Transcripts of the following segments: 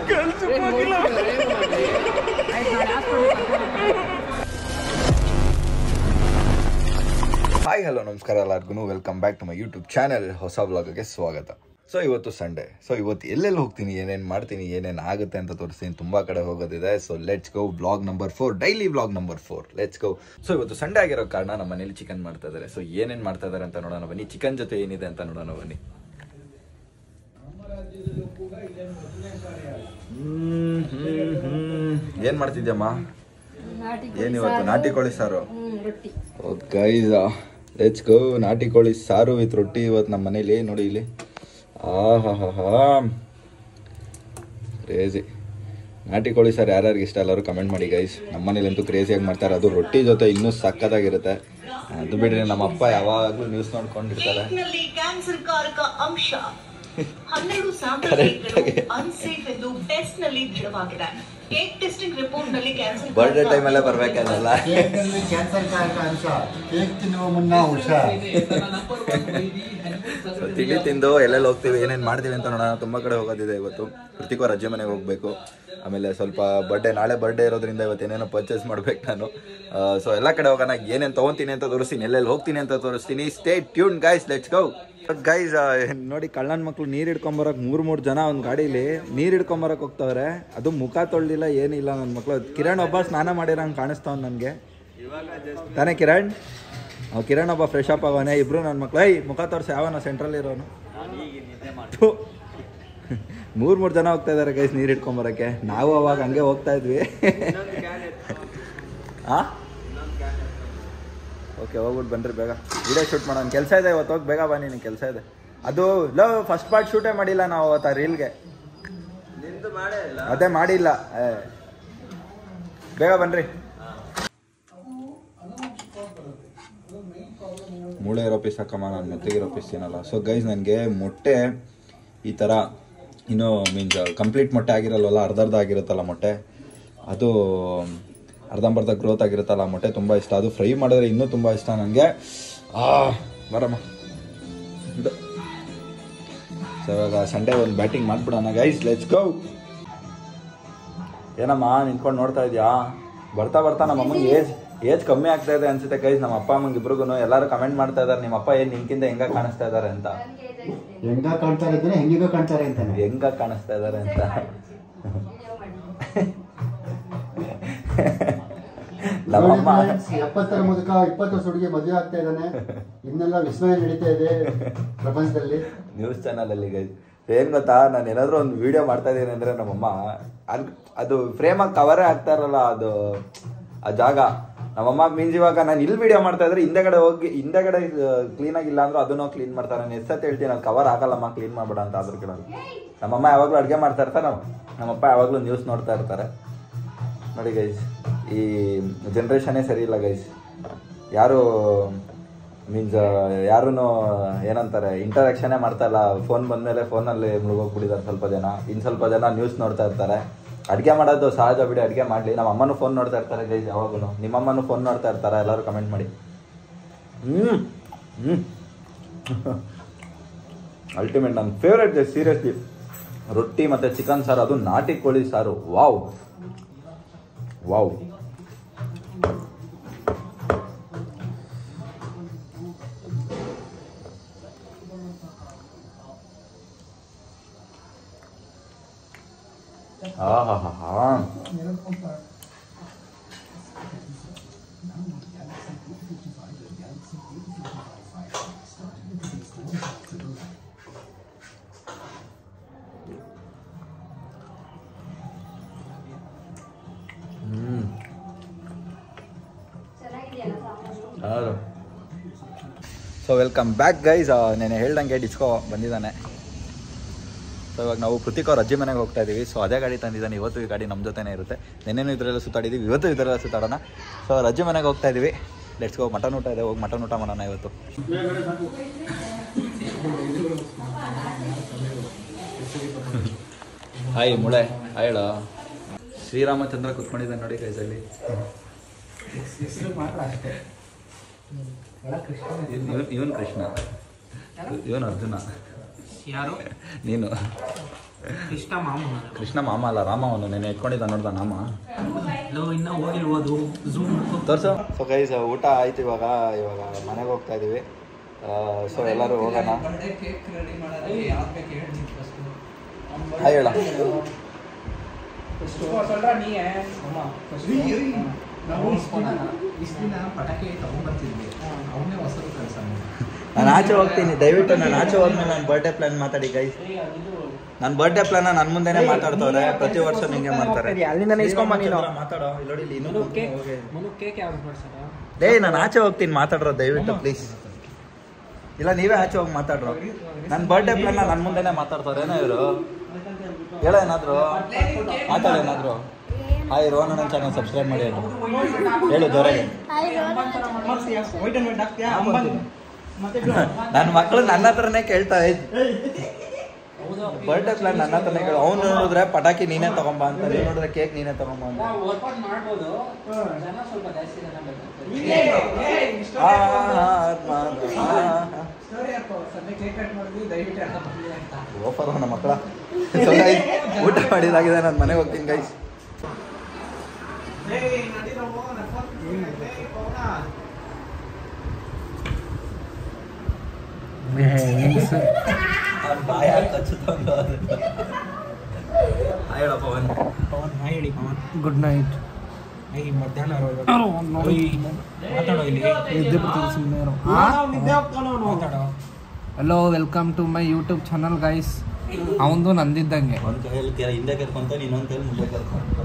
Hi hello ನಮಸ್ಕಾರ ಎಲ್ಲರಿಗೂ welcome back to my YouTube channel. ಹೊಸ ವ್ಲಾಗ್ಗೆ ಸ್ವಾಗತ. ಸೊ ಇವತ್ತು ಸಂಡೇ. ಸೊ ಇವತ್ತು ಎಲ್ಲೆಲ್ಲಿ ಹೋಗ್ತೀನಿ, ಏನೇನು ಮಾಡ್ತೀನಿ, ಏನೇನು ಆಗುತ್ತೆ ಅಂತ ತೋರಿಸ್ತೀನಿ. ತುಂಬ ಕಡೆ ಹೋಗೋದಿದೆ. So let's go. Vlog number 4, daily vlog number 4. Let's go. So ಇವತ್ತು ಸಂಡೇ ಆಗಿರೋ ಕಾರಣ ನಮ್ಮ ಮನೇಲಿ ಚಿಕನ್ ಮಾಡ್ತಾ ಇದ್ದಾರೆ. ಸೊ ಏನೇನು ಮಾಡ್ತಾ ಇದ್ದಾರೆ ಅಂತ ನೋಡೋಣ ಬನ್ನಿ. ಚಿಕನ್ ಜೊತೆ ಏನಿದೆ ಅಂತ ನೋಡೋಣ ಬನ್ನಿ. ಏನ್ ಮಾಡ್ತಿದ್ಯಮ್ಮ? ಏನಿವತ್ತು ನಾಟಿ ಕೋಳಿ ಸಾರು? ಗೈಸ್ ಲೆಟ್ಸ್ ಗೋ. ನಾಟಿ ಕೋಳಿ ಸಾರು ವಿತ್ ರೊಟ್ಟಿ ಇವತ್ತು ನಮ್ಮ ಮನೇಲಿ. ನೋಡಿ ಇಲ್ಲಿ, ಕ್ರೇಜಿ. ನಾಟಿ ಕೋಳಿ ಸಾರು ಯಾರ್ಯಾರಿಗೆ ಇಷ್ಟ ಎಲ್ಲರೂ ಕಮೆಂಟ್ ಮಾಡಿ ಗೈಸ್. ನಮ್ಮ ಮನೇಲಂತೂ ಕ್ರೇಜಿಯಾಗಿ ಮಾಡ್ತಾರೆ. ಅದು ರೊಟ್ಟಿ ಜೊತೆ ಇನ್ನೂ ಸಕ್ಕತ್ತಾಗಿರುತ್ತೆ. ಅದು ಬಿಡ್ರಿ, ನಮ್ಮ ಅಪ್ಪ ಯಾವಾಗಲೂ ನ್ಯೂಸ್ ನೋಡ್ಕೊಂಡಿರ್ತಾರೆ. ಬರ್ಡೇ ಟೈಮಲ್ಲೇ ಬರ್ಬೇಕಲ್ಲ. ತಿಂಡಿ ತಿಂದು ಎಲ್ಲೆಲ್ಲಿ ಹೋಗ್ತೀವಿ, ಏನೇನು ಮಾಡ್ತೀವಿ ಅಂತ ನೋಡೋಣ. ತುಂಬ ಕಡೆ ಹೋಗೋದಿದೆ ಇವತ್ತು. ಕೃತಿಕೋ ರಜೆ ಮನೆಗೆ ಹೋಗಬೇಕು. ಆಮೇಲೆ ಸ್ವಲ್ಪ ನಾಳೆ ಬರ್ಡೇ ಇರೋದ್ರಿಂದ ಇವತ್ತು ಏನೇನೋ ಪರ್ಚೇಸ್ ಮಾಡ್ಬೇಕು ನಾನು. ಸೊ ಎಲ್ಲ ಕಡೆ ಹೋಗೋಣ. ಏನೇನು ತೊಗೊತೀನಿ ಅಂತ ತೋರಿಸ್ತೀನಿ, ಎಲ್ಲೆಲ್ಲಿ ಹೋಗ್ತೀನಿ ಅಂತ ತೋರಿಸ್ತೀನಿ. Stay tune guys. Let's go. Guys ನೋಡಿ, ಕಳ್ಳನ ಮಕ್ಳು ನೀರು ಹಿಡ್ಕೊಂಬರಕ್ಕೆ ಮೂರು ಜನ ಒಂದು ಗಾಡೀಲಿ ನೀರು ಹಿಡ್ಕೊಂಬರಕ್ಕೆ ಹೋಗ್ತವ್ರೆ. ಅದು ಮುಖ ತೊಳ್ದಿಲ್ಲ, ಏನಿಲ್ಲ ನನ್ನ ಮಕ್ಳು. ಕಿರಣ್ ಒಬ್ಬ ಸ್ನಾನ ಮಾಡಿರಂಗೆ ಕಾಣಿಸ್ತಾವ್ ನನಗೆ ತಾನೇ ಕಿರಣ್. ಕಿರಣ್ ಒಬ್ಬ ಫ್ರೆಶ್ ಅಪ್ ಆಗೋನೆ. ಇಬ್ರು ನನ್ನ ಮಕ್ಳು. ಮುಖ ತೋರಿಸಿ ಯಾವನ ಸೆಂಟ್ರಲ್ಲಿ ಇರೋನು. ಮೂರು ಜನ ಹೋಗ್ತಾ ಇದ್ದಾರೆ ಗೈಸ್ ನೀರು ಹಿಡ್ಕೊಂಬರಕ್ಕೆ. ನಾವು ಅವಾಗ ಹಂಗೆ ಹೋಗ್ತಾ ಇದ್ವಿ. ಹಾಂ ಓಕೆ, ಹೋಗ್ಬಿಟ್ಟು ಬನ್ನಿರಿ ಬೇಗ. ವಿಡಿಯೋ ಶೂಟ್ ಮಾಡೋಣ. ಕೆಲಸ ಇದೆ ಇವತ್ತು. ಹೋಗಿ ಬೇಗ ಬನ್ನಿ, ನಿನಗೆ ಕೆಲಸ ಇದೆ. ಅದು ಫಸ್ಟ್ ಪಾರ್ಟ್ ಶೂಟೇ ಮಾಡಿಲ್ಲ ನಾವು ಅವತ್ತು ರೀಲ್ಗೆ. ಅದೇ ಮಾಡಿಲ್ಲ. ಬೇಗ ಬನ್ನಿರಿ. ಮೂಳೆ ಇರೋ ಪೀಸ್ ಹಾಕಮ್ಮ, ನಾನು ಮೆತ್ತಗಿರೋ ಪೀಸ್ ತಿನ್ನಲ್ಲ. ಸೊ ಗೈಸ್, ನನಗೆ ಮೊಟ್ಟೆ ಈ ಥರ ಇನ್ನೂ ಮೀನ್ಸ್ ಕಂಪ್ಲೀಟ್ ಮೊಟ್ಟೆ ಆಗಿರಲ್ವಲ್ಲ, ಅರ್ಧ ಆಗಿರುತ್ತಲ್ಲ ಮೊಟ್ಟೆ, ಅದು ಅರ್ಧಂಬರ್ಧ ಗ್ರೋತ್ ಆಗಿರುತ್ತಲ್ಲ ಮೊಟ್ಟೆ ತುಂಬ ಇಷ್ಟ. ಅದು ಫ್ರೈ ಮಾಡಿದ್ರೆ ಇನ್ನೂ ತುಂಬ ಇಷ್ಟ ನನಗೆ. ಬರಮ್ಮ. ಸೊ ಇವಾಗ ಸಂಡೇ ಒಂದು ಬ್ಯಾಟಿಂಗ್ ಮಾಡಿಬಿಡೋಣ ಗೈಸ್. ಲೆಟ್ಸ್ ಗೋ. ಏನಮ್ಮ ನಿಂತ್ಕೊಂಡು ನೋಡ್ತಾ ಇದೆಯಾ? ಬರ್ತಾ ನಮ್ಮ ಅಮ್ಮಂಗೆ ಏಜ್ ಕಮ್ಮಿ ಆಗ್ತಾ ಇದೆ ಅನ್ಸುತ್ತೆ ಗೈಸ್. ನಮ್ಮ ಅಪ್ಪ ಅಮ್ಮಂಗೆ ಇಬ್ರಿಗೂ ಎಲ್ಲರೂ ಕಮೆಂಟ್ ಮಾಡ್ತಾ ಇದ್ದಾರೆ, ನಿಮ್ಮ ಅಪ್ಪ ಏನು ನಿನ್ಕಿಂತ ಹೆಂಗ ಕಾಣಿಸ್ತಾ ಇದ್ದಾರೆ ಅಂತ. ಹೆಂಗ ಕಾಣಿಸ್ತಾ ಇದ್ದಾರೆ ಅಂತ. ನಮ್ಮಮ್ಮ 70 ಮುದುಕ 20 ವರ್ಷ ಹುಡುಗಿ ಮದುವೆ ಆಗ್ತಾ ಇದ್ದಾನೆ. ಇನ್ನೆಲ್ಲ ವಿಸ್ಮಯ ನಡೀತಾ ಇದೆ ಪ್ರಪಂಚದಲ್ಲಿ. ನ್ಯೂಸ್ ಚಾನಲ್ ಅಲ್ಲಿ ಗೈಸ್, ಏನ್ ಗೊತ್ತಾ, ನಾನು ಏನಾದ್ರು ಒಂದು ವಿಡಿಯೋ ಮಾಡ್ತಾ ಇದ್ದೀನಿ ಅಂದ್ರೆ ನಮ್ಮಮ್ಮ ಅದು ಫ್ರೇಮಾಗಿ ಕವರೇ ಆಗ್ತಾ ಇರಲ್ಲ ಅದು ಆ ಜಾಗ. ನಮ್ಮಮ್ಮ ಮೀನ್ಸ್ ಇವಾಗ ನಾನು ಇಲ್ಲಿ ವಿಡಿಯೋ ಮಾಡ್ತಾ ಇದ್ರೆ ಹಿಂದೆಗಡೆ ಕ್ಲೀನ್ ಆಗಿಲ್ಲ ಅಂದ್ರೆ ಅದನ್ನು ಕ್ಲೀನ್ ಮಾಡ್ತಾರೆ. ನಾನು ಎಷ್ಟೊತ್ತು ಹೇಳ್ತೀನಿ, ಅದು ಕವರ್ ಆಗಲ್ಲಮ್ಮ, ಕ್ಲೀನ್ ಮಾಡ್ಬೇಡ ಅಂತ. ಆದ್ರೂ ಕೂಡ ನಮ್ಮಮ್ಮ ಯಾವಾಗಲೂ ಅಡುಗೆ ಮಾಡ್ತಾ ಇರ್ತಾರೆ, ನಮ್ಮಪ್ಪ ಯಾವಾಗಲೂ ನ್ಯೂಸ್ ನೋಡ್ತಾ ಇರ್ತಾರೆ. ನೋಡಿ ಗೈಸ್, ಈ ಜನ್ರೇಷನ್ನೇ ಸರಿ ಇಲ್ಲ ಗೈಸ್. ಯಾರು ಮೀನ್ಸ್ ಯಾರೂ ಏನಂತಾರೆ ಇಂಟರಾಕ್ಷನ್ನೇ ಮಾಡ್ತಾ ಇಲ್ಲ. ಫೋನ್ ಬಂದಮೇಲೆ ಫೋನಲ್ಲಿ ಮುಳುಗೋಗ್ಬಿಟ್ಟಿದ್ದಾರೆ ಸ್ವಲ್ಪ ಜನ. ಇನ್ನು ಸ್ವಲ್ಪ ಜನ ನ್ಯೂಸ್ ನೋಡ್ತಾ ಇರ್ತಾರೆ. ಅಡುಗೆ ಮಾಡೋದು ಸಹಜ ಬಿಡಿ, ಅಡುಗೆ ಮಾಡಲಿ. ನಮ್ಮ ಅಮ್ಮನೂ ಫೋನ್ ನೋಡ್ತಾ ಇರ್ತಾರೆ ಗೈಸ್ ಯಾವಾಗೂ. ನಿಮ್ಮಮ್ಮನೂ ಫೋನ್ ನೋಡ್ತಾ ಇರ್ತಾರೆ. ಎಲ್ಲರೂ ಕಮೆಂಟ್ ಮಾಡಿ. ಅಲ್ಟಿಮೇಟ್ ನನ್ನ ಫೇವ್ರೇಟ್ ಗೈಸ್, ಸೀರಿಯಸ್ಲಿ. ರೊಟ್ಟಿ ಮತ್ತು ಚಿಕನ್ ಸಾರು, ಅದು ನಾಟಿ ಕೋಳಿ ಸಾರು. Wow wow. So welcome back guys. ನೆನೆ ಹೇಳ್ದಂಗೆ ಡಿಸ್ಕೋ ಬಂದಿದ್ದಾನೆ. ಸೊ ಇವಾಗ ನಾವು ಕೃತಿಕ್ ಅವ್ರ ಅಜ್ಜಿ ಮನೆಗೆ ಹೋಗ್ತಾ ಇದ್ದೀವಿ. ಸೊ ಅದೇ ಗಾಡಿ ತಂದಿದ್ದಾನೆ. ಇವತ್ತು ಈ ಗಾಡಿ ನಮ್ಮ ಜೊತೆನೇ ಇರುತ್ತೆ. ನೆನ್ನೆನೂ ಇದರೆಲ್ಲ ಸುತ್ತಾಡಿದ್ದೀವಿ, ಇವತ್ತು ಇದರೆಲ್ಲ ಸುತ್ತಾಡೋಣ. ಸೊ ಅವ್ರ ಅಜ್ಜಿ ಮನೆಗೆ ಹೋಗ್ತಾ ಇದ್ದೀವಿ. Let's go. ಮಟನ್ ಊಟ ಇದೆ, ಹೋಗಿ ಮಟನ್ ಊಟ ಮಾಡೋಣ ಇವತ್ತು. ಹಾಯ್ ಮುಳೆ, ಹಾಯ್. ಶ್ರೀರಾಮಚಂದ್ರ ಕುತ್ಕೊಂಡಿದ್ದಾನೆ ನೋಡಿ ಕೈಸಲ್ಲಿ. ಇವನು ಕೃಷ್ಣ, ಇವನು ಅರ್ಜುನ. ಯಾರು? ನೀನು. ಕೃಷ್ಣ ಮಾಮ ಅಲ್ಲ ರಾಮ, ಅವನು ನೆನೆ ಎತ್ಕೊಂಡಿದ್ದ ನೋಡ್ದ ನಾಮ. ತೋರ್ಸು. ಸೊ ಗೈಸ್ ಊಟ ಆಯ್ತು, ಇವಾಗ ಮನೆಗೆ ಹೋಗ್ತಾ ಇದೀವಿ. ಸೊ ಎಲ್ಲರೂ ಹೋಗೋಣ. ಹಾಯ್ ಹೇಳ. ನಾನು ಆಚೆ ಹೋಗ್ತೀನಿ, ದಯವಿಟ್ಟು ನಾನು ಆಚೆ ಹೋದ್ಮೇಲೆ ನಾನು ಬರ್ಡೇ ಪ್ಲಾನ್ ಮಾತಾಡಿ ಗೈಸ್. ನನ್ನ ಬರ್ಡೇ ಪ್ಲಾನ್ ನನ್ನ ಮುಂದೆನೆ ಮಾತಾಡ್ತವ್ರೆ, ಪ್ರತಿ ವರ್ಷ ನಿಂಗೆ ಮಾಡ್ತಾರೆ. ಮಾತಾಡೋ ಡೇ, ನಾನು ಆಚೆ ಹೋಗ್ತೀನಿ, ಮಾತಾಡ್ರೋ ದಯವಿಟ್ಟು ಪ್ಲೀಸ್. ಇಲ್ಲ ನೀವೇ ಆಚೆ ಹೋಗಿ ಮಾತಾಡ್ರೋ. ನನ್ನ ಬರ್ಡೇ ಪ್ಲಾನ್ ನನ್ನ ಮುಂದೆನೆ ಮಾತಾಡ್ತಾರೆ ಏನೋ ಇವರು. ಹೇಳ ಏನಾದ್ರು ಮಾತಾಡ ಏನಾದ್ರು. ಹಾಯ್ ರೋಹನ್ ನನ್ನ ಚಾನಲ್ ಸಬ್ಸ್ಕ್ರೈಬ್ ಮಾಡಿ ಹೇಳು ಜೋರಾಗಿ. ನನ್ನ ಮಕ್ಕಳು ನನ್ನ ಹತ್ರನೇ ಕೇಳ್ತಾ ಇದ್ದು ಬರ್ಡೇ ಪ್ಲಾನ್ ನನ್ನ ಹತ್ರನೇ ಕೇಳು. ಅವ್ನು ನೋಡಿದ್ರೆ ಪಟಾಕಿ ನೀನೇ ತಗೊಂಬ ಅಂತ, ನೀವು ನೋಡಿದ್ರೆ ಕೇಕ್ ನೀನೇ ತಗೊಂಬ ಅಂತ. ಓಫರ್ ನಮ್ಮ ಮಕ್ಕಳ. ಊಟ ಮಾಡಿದಾಗಿದೆ, ನಾನು ಮನೆಗೆ ಹೋಗ್ತೀನಿ ಗೈಸ್. Good night. ಮಧ್ಯಾಹ್ನ ಮಾತಾಡೋ, ಇಲ್ಲಿ hello, welcome to my YouTube channel guys. ಅವಂದು ನಂದಿದ್ದಂಗೆ ಒಂದು ಕೈಯಲ್ಲಿ ಹಿಂದೆ ಕರ್ಕೊಂತ, ಇನ್ನೊಂದು ಕೈಯಲ್ಲಿ ಮುಂದೆ ಕರ್ಕೊಂತ.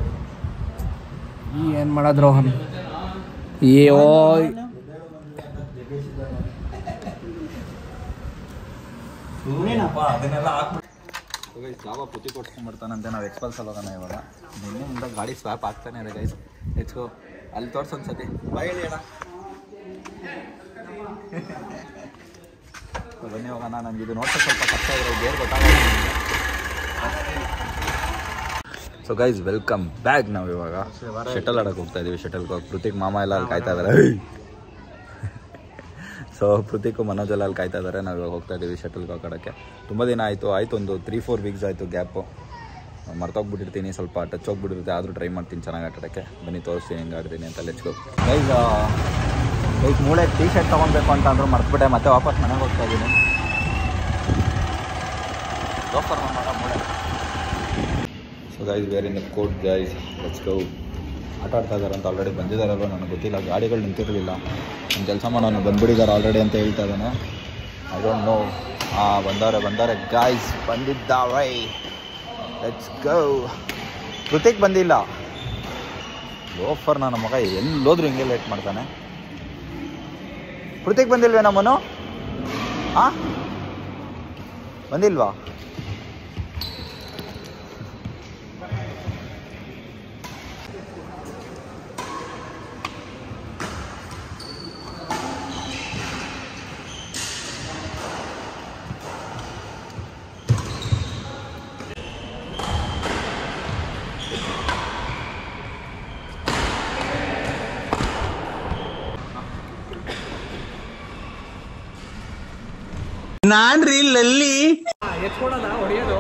ಏನು ಮಾಡೋದು ರೋಹನ್? ಅಯ್ಯೋ ಅದನ್ನೆಲ್ಲ ಜಾವ ಪುತಿ ಕೊಡ್ಸ್ಕೊಂಡ್ಬಿಡ್ತಾನಂತೆ. ನಾವು ಎಕ್ಸ್ಪಲ್ಸಲ್ಲಿ ಹೋಗೋಣ ಇವಾಗ. ನಿನ್ನೆಯಿಂದ ಗಾಡಿ ಸ್ವ್ಯಾಪ್ ಆಗ್ತಾನೆ ಇದೆ ಗೈಸ್. ಹೆಚ್ಚು ಅಲ್ಲಿ ತೋರ್ಸೊಂದ್ಸತಿ ಬಾಯ್ ಹೇಳಿ ಅಣ್ಣ. ಬನ್ನಿ ಹೋಗೋಣ. ನನಗೆ ಇದು ನೋಡ್ತಾ ಸ್ವಲ್ಪ ಕಷ್ಟ ಇರೋ ಗೇರ್ ಗೊತ್ತಾಗಲ್ಲ. So guys welcome back. ನಾವು ಇವಾಗ ಶಟಲ್ ಆಡೋಕೆ ಹೋಗ್ತಾ ಇದೀವಿ. ಶಟಲ್ಗೆ ಹೋಗಿ ಪೃಥಿಕ್ ಮಾಮ ಎಲ್ಲ ಅಲ್ಲಿ ಕಾಯ್ತಾ ಇದ್ದಾರೆ. ಸೊ ಪೃಥಿಕು ಮನೋಜ್ ಎಲ್ಲ ಅಲ್ಲಿ ಕಾಯ್ತಾ ಇದ್ದಾರೆ. ನಾವು ಇವಾಗ ಹೋಗ್ತಾ ಇದ್ದೀವಿ ಶಟಲ್ಗೆ ಆಡೋಕ್ಕೆ. ತುಂಬ ದಿನ ಆಯಿತು ಒಂದು 3-4 ವೀಕ್ಸ್ ಆಯಿತು ಗ್ಯಾಪು. ಮರ್ತೋಗ್ಬಿಟ್ಟಿರ್ತೀನಿ, ಸ್ವಲ್ಪ ಟಚ್ ಹೋಗ್ಬಿಟ್ಟಿರುತ್ತೆ. ಆದರೂ ಟ್ರೈ ಮಾಡ್ತೀನಿ ಚೆನ್ನಾಗಿ ಆಟಾಡೋಕ್ಕೆ. ಬನ್ನಿ ತೋರಿಸ್ತೀನಿ ಹೆಂಗೆ ಆಡ್ತೀನಿ ಅಂತ. ಲೆಟ್ಸ್ ಗೈಸ್ ಮೂಳೆ ಟೀ ಶರ್ಟ್ ತೊಗೊಬೇಕು ಅಂತ ಅಂದರೂ ಮರ್ತುಬಿಟ್ಟೆ. ಮತ್ತೆ ವಾಪಸ್ ಮನೆಗೆ ಹೋಗ್ತಾ ಇದ್ದೀನಿ. ಮೂಳೆ. So guys where in the court guys, let's go. ಆಟ ಆಡ್ತಾ ಇದ್ದಾರೆ ಅಂತ ಆಲ್ರೆಡಿ ಬಂದಿದ್ದಾರಲ್ವ ನನಗೆ ಗೊತ್ತಿಲ್ಲ. ಗಾಡಿಗಳು ನಿಂತಿರಲಿಲ್ಲ. ನಮ್ಮ ಕೆಲಸ ಮಾಡೋನು ಬಂದ್ಬಿಟ್ಟಿದ್ದಾರೆ ಆಲ್ರೆಡಿ ಅಂತ ಹೇಳ್ತಾ ಇದ್ದಾನೆ. I don't know. ಬಂದವ್ರೆ ಗೈಸ್, ಬಂದಿದ್ದಾವೆ. Let's go. ಕೃತಿಕ್ ಬಂದಿಲ್ಲ. ಲೋಫರ್ ನನ್ನ ಮಗ ಎಲ್ಲೋದ್ರೂ ಹಿಂಗೆ ಲೇಟ್ ಮಾಡ್ತಾನೆ. ಕೃತಿಕ್ ಬಂದಿಲ್ವೇ ನಮ್ಮನು? ಹಾಂ ಬಂದಿಲ್ವಾ? ನಾನ್ರಿ ಲಲ್ಲಿ ಎತ್ಕೊಳೋದ ಹೊಡೆಯೋದು.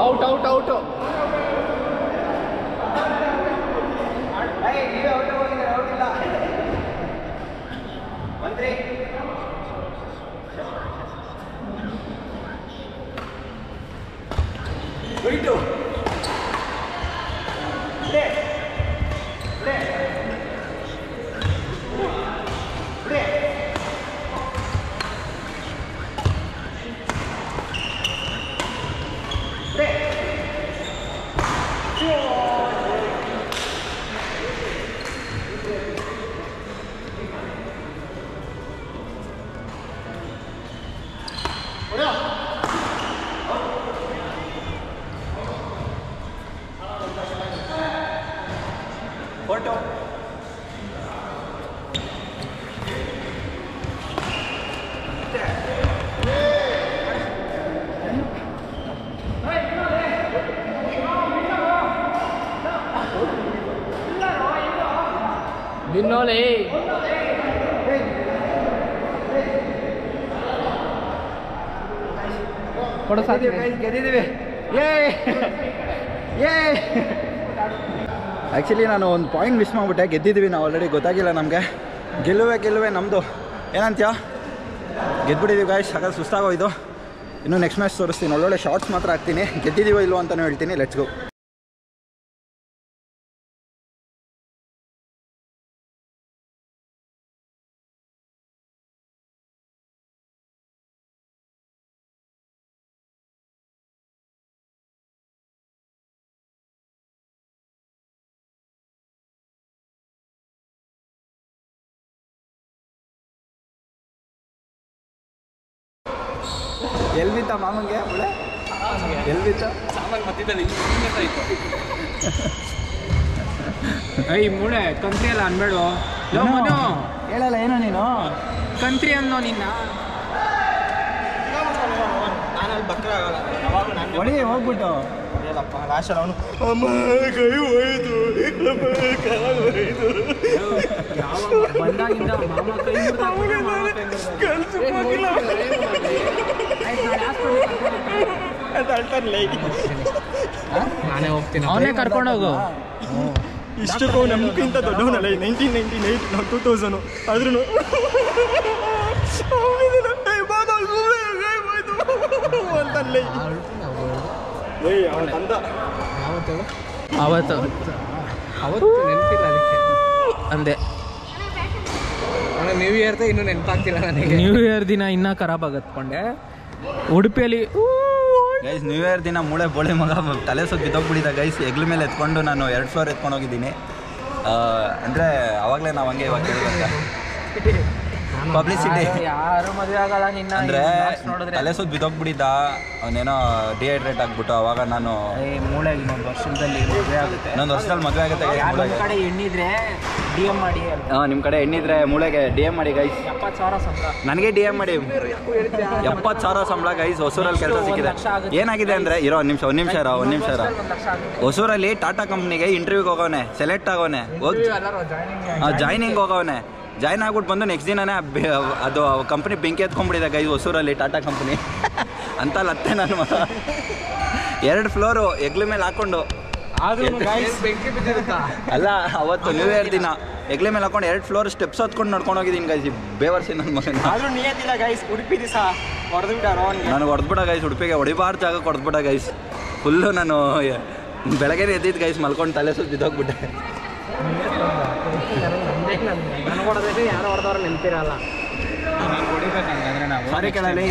Out out out. ಫೋಟೋ ಬಿನ್ನೋಲೆ ಕೊಡು ಸಾಕು. ಗೆದ್ದಿದ್ದೀವಿ. ಆ್ಯಕ್ಚುಲಿ ನಾನು ಒಂದು ಪಾಯಿಂಟ್ ಮಿಸ್ ಮಾಡಿಬಿಟ್ಟೆ. ಗೆದ್ದಿದ್ದೀವಿ ನಾವು ಆಲ್ರೆಡಿ, ಗೊತ್ತಾಗಿಲ್ಲ ನಮಗೆ. ಗೆಲ್ಲುವೆ ನಮ್ಮದು. ಏನಂತ್ಯಾ? ಗೆದ್ಬಿಟ್ಟಿದ್ದೀವಿ ಗಾಯ್ಸ್. ಹಾಗಾದ್ರೆ ಸುಸ್ತಾಗೋಯ್ತು. ಇನ್ನೂ ನೆಕ್ಸ್ಟ್ ಮ್ಯಾಚ್ ತೋರಿಸ್ತೀನಿ. ಒಳ್ಳೊಳ್ಳೆ ಶಾರ್ಟ್ಸ್ ಮಾತ್ರ ಹಾಕ್ತೀನಿ. ಗೆದ್ದಿದ್ದೀವೋ ಇಲ್ವೋ ಅಂತಲೂ ಹೇಳ್ತೀನಿ. Let's go. ಎಲ್ಲಿ ಬಿತ್ತ ಮಾಮಂಗೆ ಮುಳೆ? ಎಲ್ಲಿ ಬಿತ್ತ? ಸಾಮಾನು ಮಧ್ಯದಲ್ಲಿ ಐ ಮುಳೆ ಕಂತ್ರಿ ಎಲ್ಲ ಅನ್ಬೇಡ. ಹೇಳಲ್ಲ ಏನೋ ನೀನು ಕಂತ್ರಿ ಅನ್ನೋ ನಿನ್ನ. ಹೊಡಿ ಹೋಗ್ಬಿಟ್ಟು. ಬಂದಾಗಿಂದ ಮಾಮ ಕೈ ನಾನೇ ಹೋಗ್ತೀನಿ. ಅವನೇ ಕರ್ಕೊಂಡೋಗು. ಇಷ್ಟಕ್ಕೂ ನಮಗಿಂತ ದೊಡ್ಡವನಲ್ಲ. 1998 ನಾವು 2000 ಆದ್ರೂ ಅವತ್ತು ನೆನಪಿಲ್ಲ ಅದಕ್ಕೆ ಅಂದೆ. ನ್ಯೂ ಇಯರ್ ಇನ್ನೂ ನೆನಪಾಗ್ತಿಲ್ಲ ನನಗೆ. ನ್ಯೂ ಇಯರ್ ದಿನ ಇನ್ನೂ ಖರಾಬ್ ಆಗತ್ಕೊಂಡೆ. ಉಡುಪಿಯಲ್ಲಿ ಗೈಸ್ ನ್ಯೂ ಇಯರ್ ದಿನ ಮೂಳೆ ಬೋಳೆ ಮಗ ತಲೆ ಸುತ್ತ ಬಿದ್ದೋಗ್ಬಿಟ್ಟಿದ್ದ ಗೈಸ್. ಹೆಗ್ಲ ಮೇಲೆ ಎತ್ಕೊಂಡು ನಾನು 2 ಫ್ಲೋರ್ ಎತ್ಕೊಂಡು ಹೋಗಿದ್ದೀನಿ. ಅಂದರೆ ಅವಾಗಲೇ ನಾವು ಹಂಗೆ ಇವಾಗ ಪಬ್ಲಿಸಿಟಿ. ಯಾರು ಮದುವೆ ಆಗಲ್ಲ ನಿನ್ನ ಅಂದರೆ ತಲೆ ಸುತ್ತ ಬಿದ್ದೋಗ್ಬಿಟ್ಟಿದ್ದ ಅವನೇನೋ ಡಿಹೈಡ್ರೇಟ್ ಆಗಿಬಿಟ್ಟು. ಅವಾಗ ನಾನು ಮೂಳೆಗೆ ಇನ್ನೊಂದು ವರ್ಷದಲ್ಲಿ ಮದುವೆ ಆಗುತ್ತೆ. ಇನ್ನೊಂದು ವರ್ಷದಲ್ಲಿ ಮದುವೆ ಆಗುತ್ತೆ. ಕಡೆ ಎಣ್ಣಿದ್ರೆ ಡಿ ಎಮ್ ಮಾಡಿ. ನಿಮ್ಮ ಕಡೆ ಎಣ್ಣಿದ್ರೆ ಮೂಳೆಗೆ ಡಿ ಎಮ್ ಮಾಡಿ ಗೈಸ್. 70,000 ಸಂಬಳ. ನನಗೆ ಡಿ ಎಮ್ ಮಾಡಿ 70,000 ಸಂಬಳ ಗೈಸ್. ಹೊಸೂರಲ್ಲಿ ಕೆಲಸ ಸಿಕ್ಕಿದೆ. ಏನಾಗಿದೆ ಅಂದರೆ ಒಂದು ನಿಮಿಷ ಹೊಸೂರಲ್ಲಿ ಟಾಟಾ ಕಂಪ್ನಿಗೆ ಇಂಟರ್ವ್ಯೂಗೆ ಹೋಗೋನೆ, ಸೆಲೆಕ್ಟ್ ಆಗೋನೆ, ಹೋಗಿ ಜಾಯ್ನಿಂಗ್ ಹೋಗೋನೆ. ಜಾಯ್ನ್ ಆಗ್ಬಿಟ್ಟು ಬಂದು ನೆಕ್ಸ್ಟ್ ದಿನನೇ ಅದು ಕಂಪ್ನಿ ಬೆಂಕಿ ಎತ್ಕೊಂಡ್ಬಿಟ್ಟಿದೆ ಗೈಸ್ ಹೊಸೂರಲ್ಲಿ, ಟಾಟಾ ಕಂಪ್ನಿ ಅಂತ ಲತ್ತೆ. ನಾನು 2 ಫ್ಲೋರು ಹೆಗ್ಲ ಮೇಲೆ ಹಾಕೊಂಡು ಅಲ್ಲ ಅವತ್ತು ನ್ಯೂ ಇಯರ್ ದಿನ ಹೆಗ್ಲೆ ಮೇಲೆ ಹಾಕೊಂಡು 2 ಫ್ಲೋರ್ ಸ್ಟೆಪ್ಸ್ ಹತ್ಕೊಂಡು ನಡ್ಕೊಂಡು ಹೋಗಿದ್ದೀನಿ ಗೈಸ್. ಬೇವರ್ಸಿ ನನ್ನ ಮಗನ. ಉಡುಪಿ ದಿವಸ ಹೊಡೆದ್ಬಿಟ್ಟಾರೋ ನನಗೆ ಹೊಡೆದ್ಬಿಡ ಗೈಸ್. ಉಡುಪಿಗೆ ಹೊಡಿಬಾರ್ದು ಜಾಗಕ್ಕೆ ಹೊಡೆದ್ಬಿಡ ಗೈಸ್. ಫುಲ್ಲು ನಾನು ಬೆಳಗ್ಗೆ ಎದ್ದಿದ್ದು ಗೈಸ್, ಮಲ್ಕೊಂಡು ತಲೆ ಸುತ್ತ ಬಿದ್ದೋಗ್ಬಿಟ್ಟೆ. ನನಗೆ ಹೊಡೆದ್ರೆ ಯಾರು ಹೊಡೆದವ್ರು ನೆನಪಿರಲ್ಲ. ಸಾರಿ ಕೇಳಲಿ.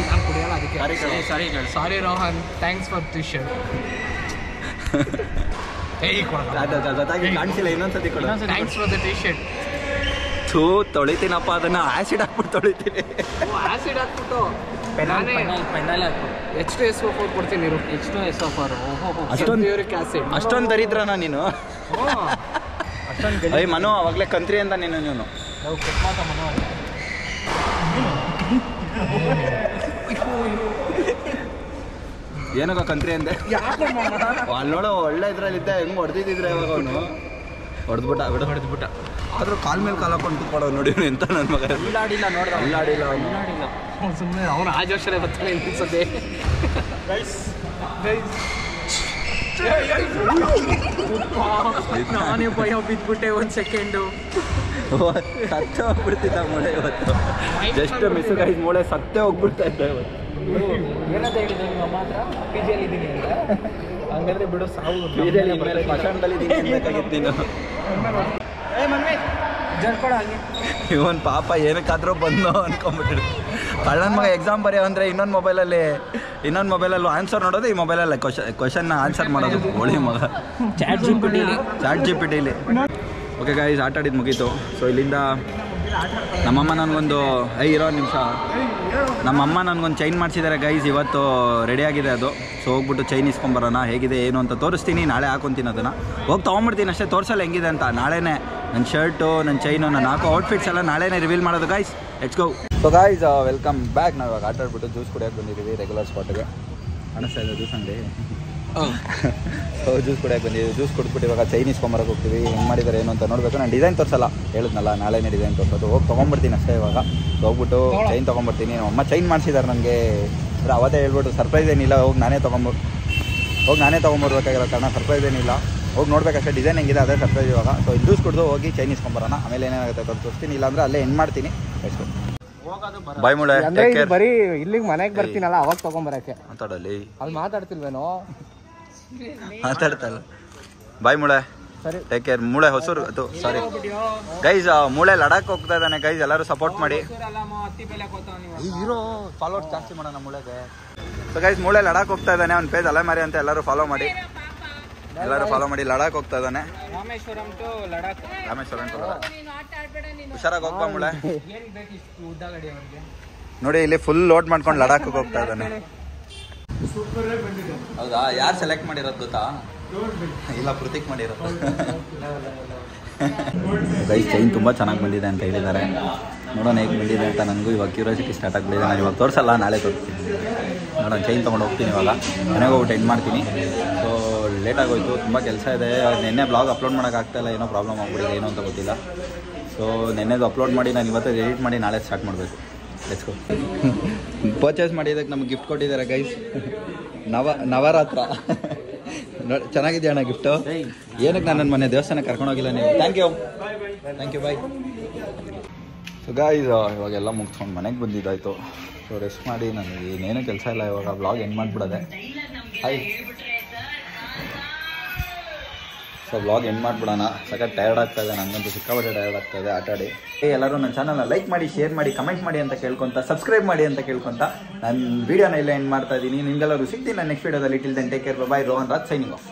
Sorry Rohan, thanks for the shirt. ಕಾಣಿಸಿಲ್ಲ, ಇನ್ನೊಂದ್ಸತಿ ಕೊಡ. Thanks for the T shirt. ತೊಳಿತೀನಪ್ಪ, ಅದನ್ನ ಆಸಿಡ್ ಹಾಕ್ಬಿಟ್ಟು ತೊಳಿತೀನಿ. ಆಸಿಡ್ ಹಾಕ್ಬಿಟ್ಟು ಪೆನಲ್ H2SO4 ಕೊಡ್ತೀನಿ. H2SO4 ಅಷ್ಟೊಂದು ಯೂರಿಕ್ ಆಸಿಡ್. ಅಷ್ಟೊಂದು ದರಿದ್ರನಾ ನೀನು? ಅಯ್ಯ ಮನು ಅವಾಗಲೇ ಕಂತ್ರಿ ಅಂತ ನೀನು ಏನಕ್ಕ ಕಂತ್ರಿ ಅಂದೆ ಅಲ್ಲಿ ನೋಡೋ ಒಳ್ಳೆ ಇದ್ರಲ್ಲಿದ್ದೆ ಹೆಂಗೆ ಹೊಡೆದಿದ್ದಿದ್ರೆ ಇವಾಗ ಅವನು ಹೊಡೆದ್ಬಿಟ್ಟ ಆದ್ರೂ ಕಾಲ್ ಮೇಲೆ ಕಾಲ್ ಹಾಕೊಂಡು ಕೂತ್ಕೊಡೋ ನೋಡಿ ಎಂತ ನನ್ನ ಮಗ ಅಲ್ಲಾಡಿಲ್ಲ ಅವನು ಸುಮ್ಮನೆ ಅವನು ಆ ಜೋಶಲ್ಲೇ ಬರ್ತಾನೆ ಅನ್ಸುತ್ತೆ. ನಾನೇ ಭಯ ಬಿದ್ಬಿಟ್ಟೆ ಒಂದು ಸೆಕೆಂಡು. ಸತ್ತೇ ಹೋಗ್ಬಿಡ್ತಿದ್ದ ಮೂಳೆ ಇವತ್ತು. ಜಸ್ಟ್ ಮಿಸ್ ಗೈಸ್ ಮೂಳೆ ಸತ್ತೇ ಹೋಗ್ಬಿಡ್ತಾ ಇದ್ದ ಇವತ್ತು. ಏನಂತ ಹೇಳಿದ್ರು ನಿಮ್ಮ ಅಮ್ಮ ಹತ್ರ ಪಿ ಜಿಯಲ್ಲಿ ಇದ್ದೀನಿ ಅಂತ. ಹಂಗಾದ್ರೆ ಬಿಡು ಸಾವು ಬೀದಿಯಲ್ಲಿ ಮೇಲೆ ಸ್ಮಶಾನದಲ್ಲಿ ಬೇಕಾಗಿತ್ತು ನೀನು. ಇವನ್ ಪಾಪ ಏನಕ್ಕಾದ್ರೂ ಬಂದು ಅನ್ಕೊಂಡ್ಬಿಟ್ಟಿರು. ಕಳ್ಳನ ಮಗ ಎಕ್ಸಾಮ್ ಬರೆಯೋ ಅಂದರೆ ಇನ್ನೊಂದು ಮೊಬೈಲಲ್ಲಿ ಆನ್ಸರ್ ನೋಡೋದು, ಈ ಮೊಬೈಲಲ್ಲಿ ಕ್ವಶನ್ನ ಆನ್ಸರ್ ಮಾಡೋದು. ಒಳ್ಳೆ ಮಗ ಚಾಟ್ ಜಿ ಪಿ ಟಿಲಿ. ಓಕೆ ಗೈಸ್, ಆಟ ಆಡಿದ್ದು ಮುಗೀತು. ಸೊ ಇಲ್ಲಿಂದ ನಮ್ಮಮ್ಮ ನನಗೊಂದು ಇರೋ ನಿಮಿಷ ನಮ್ಮಮ್ಮ ನನಗೊಂದು ಚೈನ್ ಮಾಡಿಸಿದ್ದಾರೆ ಗೈಸ್. ಇವತ್ತು ರೆಡಿಯಾಗಿದೆ ಅದು. ಸೊ ಹೋಗ್ಬಿಟ್ಟು ಚೈನ್ ಇಸ್ಕೊಂಬರೋಣ, ಹೇಗಿದೆ ಏನು ಅಂತ ತೋರಿಸ್ತೀನಿ. ನಾಳೆ ಹಾಕೊತೀನಿ ಅದನ್ನು, ಹೋಗಿ ತೊಗೊಂಬಿಡ್ತೀನಿ ಅಷ್ಟೇ, ತೋರಿಸಲ್ಲ ಹೆಂಗಿದೆ ಅಂತ. ನಾಳೆನೇ ನನ್ನ ಶರ್ಟು, ನನ್ನ ಚೈನು, ನಾನು ಹಾಕೋ ಔಟ್ಫಿಟ್ಸ್ ಎಲ್ಲ ನಾಳೆನೇ ರಿವೀಲ್ ಮಾಡೋದು guys. Let's go. So guys, welcome back. ನಾವು ಇವಾಗ ಆಟ ಆಡ್ಬಿಟ್ಟು ಜ್ಯೂಸ್ ಕುಡಿಯೋಕೆ ಬಂದಿದ್ದೀವಿ ರೆಗ್ಯುಲರ್ ಸ್ಪಾಟ್ಗೆ. ಕಾಣಿಸ್ತಾ ಇದೆ ಜ್ಯೂಸ್ ಅಂಗಡಿ. ಜ್ಯೂಸ್ ಕುಡಿಯೋಕೆ ಬಂದಿದ್ದೀವಿ. ಜ್ಯೂಸ್ ಕುಡಿದ್ಬಿಟ್ಟು ಇವಾಗ ಚೈನ್ ಇಸ್ಕೊಂಬರಕ್ಕೆ ಹೋಗ್ತೀವಿ. ಹೆಂಗೆ ಮಾಡಿದ್ದಾರೆ ಏನು ಅಂತ ನೋಡಬೇಕು. ನಾನು ಡಿಸೈನ್ ತೋರಿಸಲ್ಲ, ಹೇಳಿದ್ನಲ್ಲ ನಾಳೆನೇ ಡಿಸೈನ್ ತೋರಿಸೋದು. ಹೋಗಿ ತೊಗೊಂಡ್ಬಿಡ್ತೀನಿ ಅಷ್ಟೇ ಇವಾಗ. ಹೋಗ್ಬಿಟ್ಟು ಚೈನ್ ತೊಗೊಂಡ್ಬರ್ತೀನಿ. ನಮ್ಮ ಅಮ್ಮ ಚೈನ್ ಮಾಡಿಸಿದ್ದಾರೆ ನನಗೆ. ಅಂದರೆ ಅವತ್ತೇ ಹೇಳ್ಬಿಟ್ಟು ಸರ್ಪ್ರೈಸ್ ಏನಿಲ್ಲ, ಹೋಗಿ ನಾನೇ ತೊಗೊಂಬರ್ಬೇಕಾಗಿರೋ ಕಾರಣ ಸರ್ಪ್ರೈಸ್ ಏನಿಲ್ಲ. ಹೋಗಿ ನೋಡ್ಬೇಕಷ್ಟೇ ಡಿಸೈನ್ ಹೆಂಗಿದೆ, ಅದೇ ಸರ್ಪ್ರೈಸ್ ಇವಾಗ. ಸೊ ಇಲ್ಲಿ ಜ್ಯೂಸ್ ಕುಡಿದು ಹೋಗಿ ಚೈನ್ ಇಸ್ಕೊಂಬರೋಣ. ಆಮೇಲೆ ಏನಾಗುತ್ತೆ ತೋರಿಸ್ತೀನಿ, ಇಲ್ಲಾಂದರೆ ಅಲ್ಲೇ ಎಂಡ್ ಮಾಡ್ತೀನಿ. ಎಷ್ಟು ಬಾಯ್ ಮುಳೆ ಬರೀ ಇಲ್ಲಿಗೆ ಮನೆಗೆ ಬರ್ತೀನಲ್ಲ ಅವಾಗ ತಗೊಂಬರಕ್ಕೆ. ಮಾತಾಡಲಿ, ಅಲ್ಲಿ ಮಾತಾಡ್ತಿಲ್ವೇನೋ, ಮಾತಾಡ್ತಲ್ಲ. ಬಾಯ್ ಮುಳೆ, ಸರಿ ಟೇಕ್ ಕೇರ್. ಮೂಳೆ ಹೊಸೂರು ಅದು ಸಾರಿ ಗೈಸ್, ಮೂಳೆ ಲಡಾಖ್ ಹೋಗ್ತಾ ಇದ್ದಾನೆ ಗೈಸ್. ಎಲ್ಲರೂ ಸಪೋರ್ಟ್ ಮಾಡಿ. ಹೀರೋ ಫಾಲೋವರ್ಸ್ ಜಾಸ್ತಿ ಮಾಡೋಣ ಮೂಳೆಗೆ. ಸೊ ಗೈಸ್, ಮೂಳೆ ಲಡಾಖ್ ಹೋಗ್ತಾ ಇದ್ದಾನೆ. ಅವ್ನ ಪೇಜ್ ಅಲೆಮಾರಿ ಅಂತ ಎಲ್ಲರೂ ಫಾಲೋ ಮಾಡಿ. ಲಡಾಖ್ ಹೋಗ್ತಾ ಇದ್ದಾನೆ. ರಾಮೇಶ್ವರಂ ಟು ಲಡಾಖ್. ಹುಷಾರಾಗಿ ಹೋಗ್ಬಾ ಮೂಳೆ. ನೋಡಿ ಇಲ್ಲಿ ಫುಲ್ ಲೋಡ್ ಮಾಡ್ಕೊಂಡು ಲಡಾಖ್ ಹೋಗ್ತಾ ಇದ್ದಾನೆ. ಹೌದಾ? ಯಾರು ಸೆಲೆಕ್ಟ್ ಮಾಡಿರೋದು ಗೊತ್ತಾ? ಇಲ್ಲ, ಪ್ರತೀಕ್ ಮಾಡಿರೋದು. ಗೈಸ್, ಚೈನ್ ತುಂಬ ಚೆನ್ನಾಗಿ ಬಂದಿದೆ ಅಂತ ಹೇಳಿದ್ದಾರೆ. ನೋಡೋಣ ಹೇಗೆ ಬಂದಿದೆ ಅಂತ. ನನಗೂ ಇವಾಗ ಕ್ಯೂರಿಯಾಸಿಟಿ ಸ್ಟಾರ್ಟ್ ಆಗಿಬಿಟ್ಟಿದೆ. ನಾನು ಇವಾಗ ತೋರಿಸಲ್ಲ, ನಾಳೆ ತೋರಿಸ್ತೀನಿ. ನೋಡೋಣ, ಚೈನ್ ತೊಗೊಂಡು ಹೋಗ್ತೀನಿ ಇವಾಗ. ಮನೆಗೆ ಹೋಗ್ಬಿಟ್ಟು ಎಂಡ್ ಮಾಡ್ತೀನಿ. ಸೊ ಲೇಟಾಗೋಯ್ತು, ತುಂಬ ಕೆಲಸ ಇದೆ. ನಿನ್ನೆ ಬ್ಲಾಗ್ ಅಪ್ಲೋಡ್ ಮಾಡೋಕ್ಕಾಗ್ತಾಯಿಲ್ಲ, ಏನೋ ಪ್ರಾಬ್ಲಮ್ ಆಗ್ಬಿಟ್ಟಿದೆ, ಏನೋ ಅಂತ ಗೊತ್ತಿಲ್ಲ. ಸೊ ನಿನ್ನೆದು ಅಪ್ಲೋಡ್ ಮಾಡಿ ನಾನು ಇವತ್ತು ಎಡಿಟ್ ಮಾಡಿ ನಾಳೆ ಸ್ಟಾರ್ಟ್ ಮಾಡಬೇಕು. Let's go. ಪರ್ಚೇಸ್ ಮಾಡಿದ್ದಕ್ಕೆ ನಮಗೆ ಗಿಫ್ಟ್ ಕೊಟ್ಟಿದ್ದಾರೆ ಗೈಸ್. ನವರಾತ್ರ ನೋಡಿ, ಚೆನ್ನಾಗಿದೆಯಾ ಅಣ್ಣ ಗಿಫ್ಟು? ಏನಕ್ಕೆ ನಾನು ನನ್ನ ಮನೆ ದೇವಸ್ಥಾನಕ್ಕೆ ಕರ್ಕೊಂಡೋಗಿಲ್ಲ ನೀವು? Thank you bye. So guys, ಇವಾಗೆಲ್ಲ ಮುಗಿಸ್ಕೊಂಡು ಮನೆಗೆ ಬಂದಿದ್ದಾಯಿತು. ಸೊ ರೆಸ್ಟ್ ಮಾಡಿ, ನನಗೆ ಇನ್ನೇನು ಕೆಲಸ ಇಲ್ಲ. ಇವಾಗ ಬ್ಲಾಗ್ ಎಂಡ್ ಮಾಡಿಬಿಡೋದೆ. ಸೊ ಬ್ಲಾಗ್ ಎಂಡ್ ಮಾಡಿಬಿಡೋಣ. ಸಖತ್ ಟಯರ್ಡ್ ಆಗ್ತಾಯಿದೆ, ನನಗಂತೂ ಸಿಕ್ಕಾಪಟ್ಟೆ ಟಯರ್ಡ್ ಆಗ್ತಾಯಿದೆ ಆಟ ಆಡಿ. ಎಲ್ಲರೂ ನನ್ನ ಚಾನಲ್ನ ಲೈಕ್ ಮಾಡಿ, ಶೇರ್ ಮಾಡಿ, ಕಮೆಂಟ್ ಮಾಡಿ ಅಂತ ಕೇಳ್ಕೊತ, ಸಬ್ಸ್ಕ್ರೈಬ್ ಮಾಡಿ ಅಂತ ಕೇಳ್ಕೊತ ನಾನು ವೀಡಿಯೋನ ಎಲ್ಲ ಎಂಡ್ ಮಾಡ್ತಾ ಇದ್ದೀನಿ. ನಿಮಗೆಲ್ಲರೂ ಸಿಗ್ತೀನಿ ನಾನು ನೆಕ್ಸ್ಟ್ ವೀಡಿಯೋದಲ್ಲಿ. Till then take care, bye. Rohan Raj signing of.